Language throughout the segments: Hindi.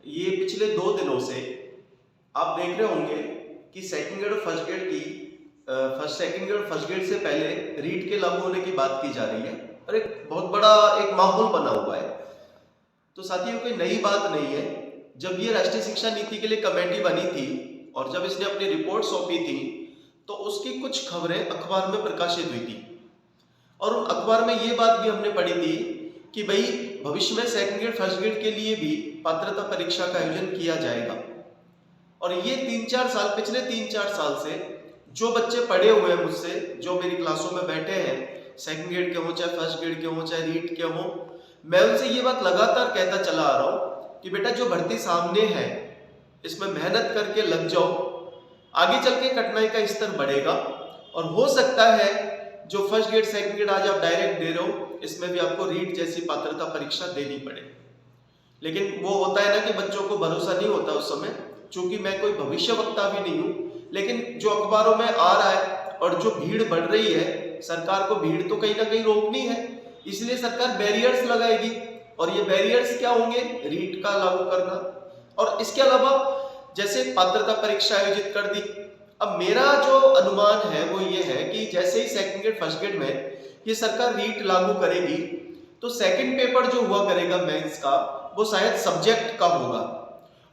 ये पिछले 2 दिनों से आप देख रहे होंगे कि सेकंड ग्रेड और फर्स्ट ग्रेड की सेकंड ग्रेड और फर्स्ट ग्रेड से पहले रीट के लागू होने की बात की जा रही है और एक बहुत बड़ा एक माहौल बना हुआ है। तो साथियों, कोई नई बात नहीं है। जब ये राष्ट्रीय शिक्षा नीति के लिए कमेटी बनी थी और जब इसने अपनी रिपोर्ट सौंपी थी तो उसकी कुछ खबरें अखबार में प्रकाशित हुई थी और उन अखबार में ये बात भी हमने पढ़ी थी कि भाई भविष्य में सेकंड ग्रेड फर्स्ट ग्रेड के लिए भी पात्रता परीक्षा का आयोजन किया जाएगा। और ये 3-4 साल, पिछले 3-4 साल से जो बच्चे पढ़े हुए हैं मुझसे, जो मेरी क्लासों में बैठे हैं, सेकंड ग्रेड के हो चाहे फर्स्ट ग्रेड के हो चाहे रीट के हो, मैं उनसे ये बात लगातार कहता चला आ रहा हूँ कि बेटा जो भर्ती सामने है इसमें मेहनत करके लग जाओ, आगे चल के कठिनाई का स्तर बढ़ेगा और हो सकता है जो फर्स्ट ग्रेड सेकंड ग्रेड आज आप डायरेक्ट दे रहे हो इसमें भी आपको रीट जैसी पात्रता परीक्षा देनी पड़े। लेकिन वो होता है ना कि बच्चों को भरोसा नहीं होता उस समय, चूंकि मैं कोई भविष्यवक्ता भी नहीं हूं, लेकिन जो अखबारों में आ रहा है और जो भीड़ बढ़ रही है, सरकार को भीड़ तो कहीं ना कहीं रोकनी है, इसलिए सरकार बैरियर्स लगाएगी। और ये बैरियर्स क्या होंगे? रीट का लागू करना और इसके अलावा जैसे पात्रता परीक्षा आयोजित कर दी। अब मेरा जो अनुमान है वो ये है कि जैसे ही सेकंड ग्रेड फर्स्ट ग्रेड में ये सरकार रीट लागू करेगी तो सेकंड पेपर जो हुआ करेगा मेंस का, वो शायद सब्जेक्ट का होगा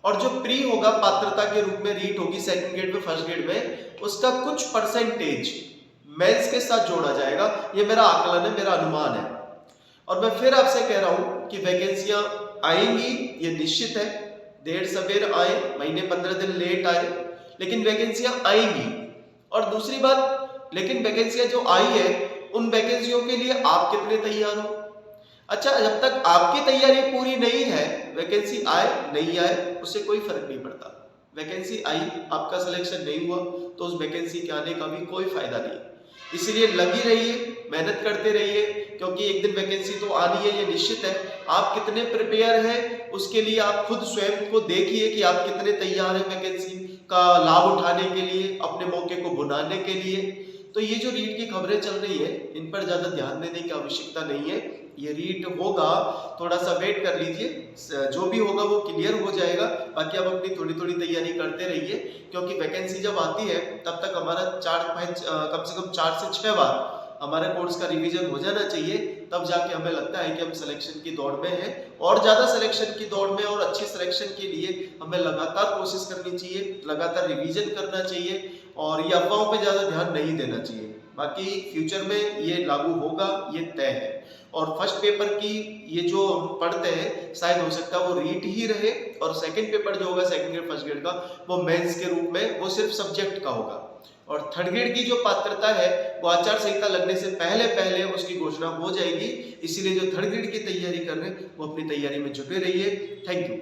और जो प्री होगा पात्रता के रूप में रीट होगी सेकंड ग्रेड में फर्स्ट ग्रेड में, उसका कुछ परसेंटेज मेंस के साथ जोड़ा जाएगा। ये मेरा आकलन है, मेरा अनुमान है। और मैं फिर आपसे कह रहा हूं कि वैकेंसियां आएंगी, ये निश्चित है। देर सवेर आए, महीने 15 दिन लेट आए, लेकिन वैकेंसियां आएंगी। और दूसरी बात, लेकिन वैकेंसियां जो आई है उन वैकेंसियों के लिए आप कितने तैयार हो? अच्छा, जब तक आपकी तैयारी पूरी नहीं है, वैकेंसी आए नहीं आए उससे कोई फर्क नहीं पड़ता। वैकेंसी आई, आपका सिलेक्शन नहीं हुआ तो उस वैकेंसी के आने का भी कोई फायदा नहीं। इसलिए लगी रहिए, मेहनत करते रहिए, क्योंकि एक दिन वैकेंसी तो आनी है, ये निश्चित है। आप कितने प्रिपेयर हैं उसके लिए आप खुद स्वयं को देखिए कि आप कितने तैयार हैं वैकेंसी का लाभ उठाने के लिए, अपने मौके को बुनाने के लिए। तो ये जो रीट की खबरें चल रही है इन पर ज्यादा ध्यान देने की आवश्यकता नहीं है। ये रीट होगा, थोड़ा सा वेट कर लीजिए, जो भी होगा वो क्लियर हो जाएगा। बाकी आप अपनी थोड़ी थोड़ी तैयारी करते रहिए, क्योंकि वैकेंसी जब आती है तब तक हमारा कम से कम 4 से 6 बार हमारे कोर्स का रिवीजन हो जाना चाहिए। तब जाके हमें लगता है कि हम सिलेक्शन की दौड़ में हैं और ज्यादा सिलेक्शन की दौड़ में और अच्छे सिलेक्शन के लिए हमें लगातार कोशिश करनी चाहिए, लगातार रिवीजन करना चाहिए और ये अफवाहों पे ज्यादा ध्यान नहीं देना चाहिए। बाकी फ्यूचर में ये लागू होगा, ये तय है। और फर्स्ट पेपर की ये जो हम पढ़ते हैं शायद हो सकता है वो रीट ही रहे और सेकंड पेपर जो होगा सेकंड ग्रेड फर्स्ट ग्रेड का वो मेंस के रूप में वो सिर्फ सब्जेक्ट का होगा। और थर्ड ग्रेड की जो पात्रता है वो आचार संहिता लगने से पहले पहले उसकी घोषणा हो जाएगी। इसीलिए जो थर्ड ग्रेड की तैयारी कर रहे हैं वो अपनी तैयारी में जुटे रहिए। Thank you.